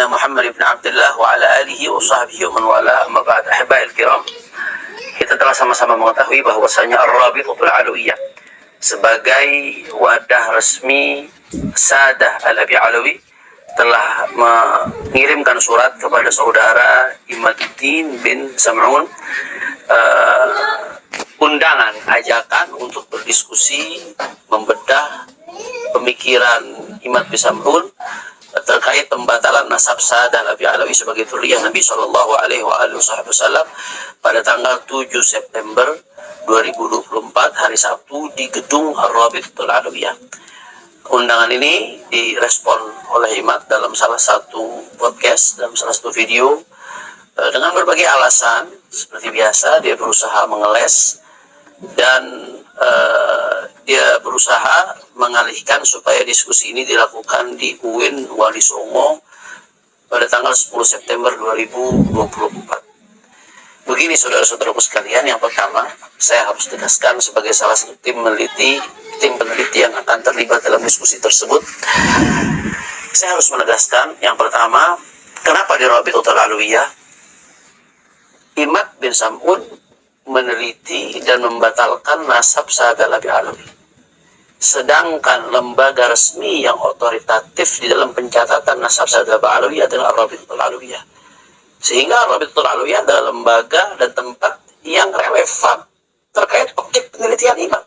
Muhammad ibn Abdullah wa ala alihi wa sahbihi wa man wala, amma ba'd. Ahibahil kiram, kita telah sama-sama mengetahui bahwasanya Ar-Rabitatul Alawiyah sebagai wadah resmi Sadah Al-Abi Alawi telah mengirimkan surat kepada saudara Imaduddin bin Sam'un, undangan, ajakan untuk berdiskusi, membedah pemikiran Imad bin Sam'un terkait pembatalan nasab Sadah Al-Abi Alawi sebagai dzurriyyah Nabi Shallallahu Alaihi Wasallam pada tanggal 7 September 2024 hari Sabtu di gedung Ar-Rabitatul Alawiyah. Undangan ini direspon oleh Imad dalam salah satu podcast, dalam salah satu video, dengan berbagai alasan. Seperti biasa, dia berusaha mengeles dan dia berusaha mengalihkan supaya diskusi ini dilakukan di UIN Wali Songo pada tanggal 10 September 2024. Begini saudara-saudaraku sekalian, yang pertama saya harus tegaskan sebagai salah satu tim peneliti yang akan terlibat dalam diskusi tersebut, saya harus menegaskan yang pertama, kenapa di Rabitatul Alawiyah Imad bin Sam'un meneliti dan membatalkan nasab Sadah Al-Abi Alawi, sedangkan lembaga resmi yang otoritatif di dalam pencatatan nasab Sadah Al-Abi Alawi adalah Rabitatul Alawiyah, sehingga Rabitatul Alawiyah adalah lembaga dan tempat yang relevan terkait objek penelitian Imam.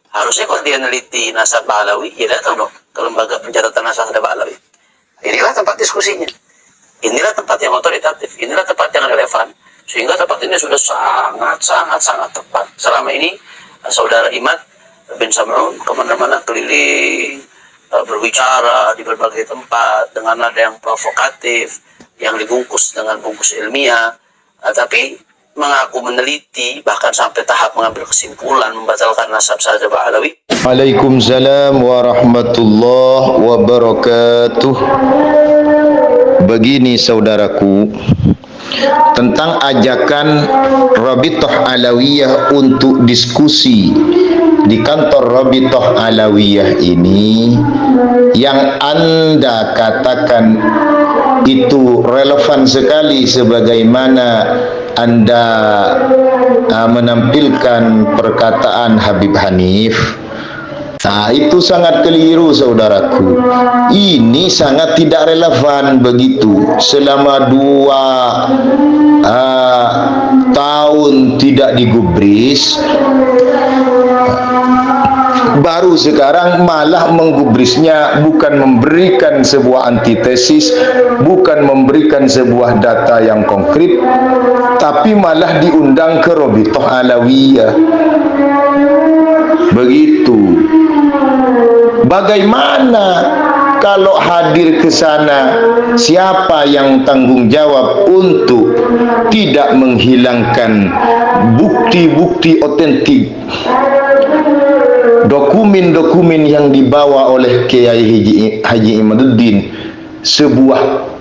Harusnya kalau dia meneliti nasab Alawi, ya datang dong ke lembaga pencatatan nasab Sadah Al-Abi Alawi. Inilah tempat diskusinya, inilah tempat yang otoritatif, inilah tempat yang relevan, sehingga tempat ini sudah sangat tepat. Selama ini saudara Imad bin Sam'un kemana-mana keliling, berbicara di berbagai tempat dengan nada yang provokatif, yang dibungkus dengan bungkus ilmiah, tapi mengaku meneliti, bahkan sampai tahap mengambil kesimpulan membatalkan nasab Sadah Alawi. Waalaikumsalam warahmatullahi wabarakatuh. Begini saudaraku, tentang ajakan Rabithah Alawiyah untuk diskusi di kantor Rabithah Alawiyah ini, yang Anda katakan itu relevan sekali sebagaimana Anda menampilkan perkataan Habib Hanif. Nah, itu sangat keliru saudaraku. Ini sangat tidak relevan begitu. Selama 2 tahun tidak digubris, baru sekarang malah menggubrisnya, bukan memberikan sebuah antitesis, bukan memberikan sebuah data yang konkret, tapi malah diundang ke Rabithah Alawiyah. Begitu. Bagaimana kalau hadir ke sana, siapa yang tanggung jawab untuk tidak menghilangkan bukti-bukti otentik, dokumen-dokumen yang dibawa oleh Kiai Haji Imaduddin, sebuah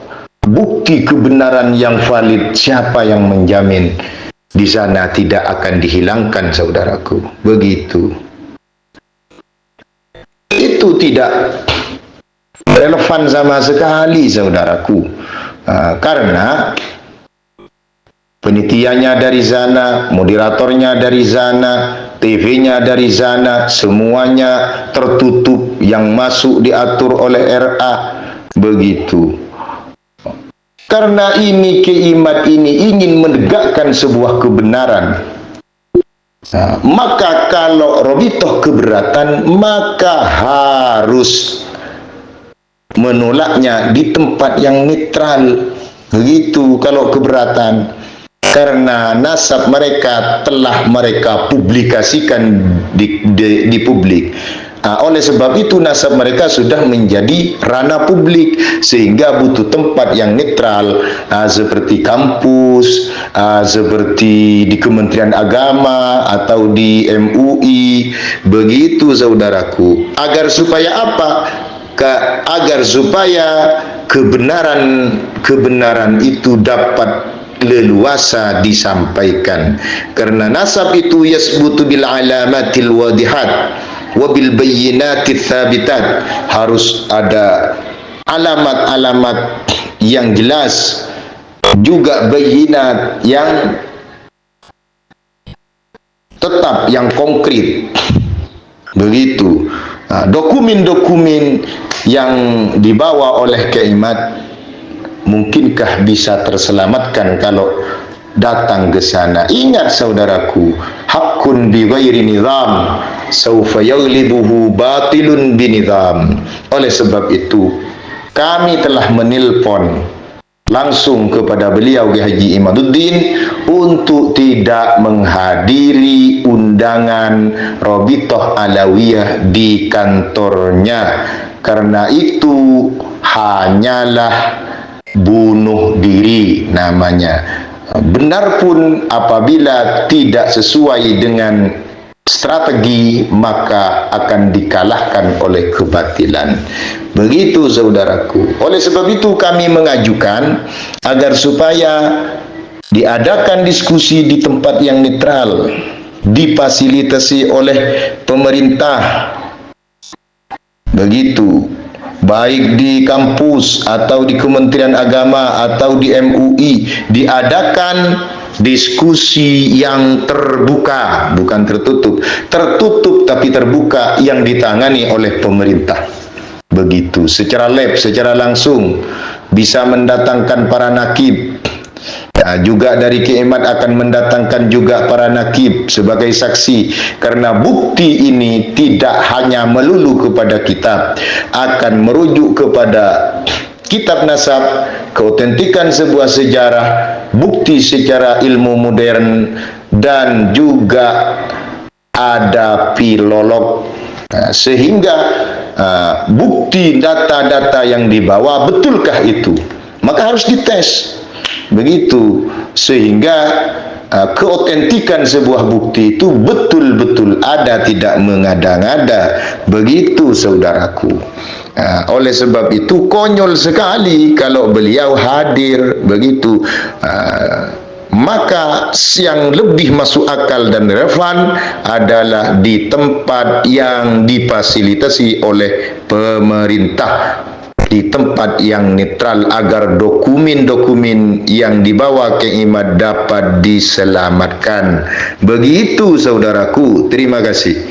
bukti kebenaran yang valid? Siapa yang menjamin di sana tidak akan dihilangkan, saudaraku? Begitu. Itu tidak relevan sama sekali, saudaraku, karena penelitiannya dari sana, moderatornya dari sana, TV-nya dari sana, semuanya tertutup, yang masuk diatur oleh RA. Begitu. Karena ini Imad ini ingin menegakkan sebuah kebenaran, maka kalau Rabithah keberatan, maka harus menolaknya di tempat yang netral. Begitu kalau keberatan, karena nasab mereka telah mereka publikasikan di publik. Oleh sebab itu nasab mereka sudah menjadi ranah publik, sehingga butuh tempat yang netral, seperti kampus, seperti di Kementerian Agama atau di MUI. Begitu saudaraku. Agar supaya apa? Agar supaya kebenaran itu dapat leluasa disampaikan. Karena nasab itu yasbutu bil alamatil wadihat wabil bayyinatit thabitat, harus ada alamat-alamat yang jelas, juga bayinat yang tetap, yang konkret. Begitu. Dokumen-dokumen yang dibawa oleh Keimat mungkinkah bisa terselamatkan kalau datang ke sana? Ingat saudaraku, hakun bi ghairi nizam saufa yaghlibuhu batilun bi nizam. Oleh sebab itu kami telah menelpon langsung kepada beliau Kiai Haji Imaduddin untuk tidak menghadiri undangan Rabithah Alawiyah di kantornya, karena itu hanyalah bunuh diri namanya. Benar pun apabila tidak sesuai dengan strategi, maka akan dikalahkan oleh kebatilan. Begitu saudaraku. Oleh sebab itu kami mengajukan agar supaya diadakan diskusi di tempat yang netral, difasilitasi oleh pemerintah. Begitu, baik di kampus atau di Kementerian Agama atau di MUI, diadakan diskusi yang terbuka, bukan tertutup. Tertutup tapi terbuka, yang ditangani oleh pemerintah. Begitu, secara live, secara langsung, bisa mendatangkan para nakib. Juga dari Keimat akan mendatangkan juga para nakib sebagai saksi, karena bukti ini tidak hanya melulu kepada kitab, akan merujuk kepada kitab nasab, keautentikan sebuah sejarah, bukti secara ilmu modern, dan juga ada filolog, sehingga bukti data-data yang dibawa betulkah itu, maka harus dites. Begitu, sehingga keautentikan sebuah bukti itu betul-betul ada, tidak mengada-ngada. Begitu saudaraku. Oleh sebab itu konyol sekali kalau beliau hadir. Begitu. Maka yang lebih masuk akal dan relevan adalah di tempat yang difasilitasi oleh pemerintah, di tempat yang netral, agar dokumen-dokumen yang dibawa Keimat dapat diselamatkan. Begitu saudaraku. Terima kasih.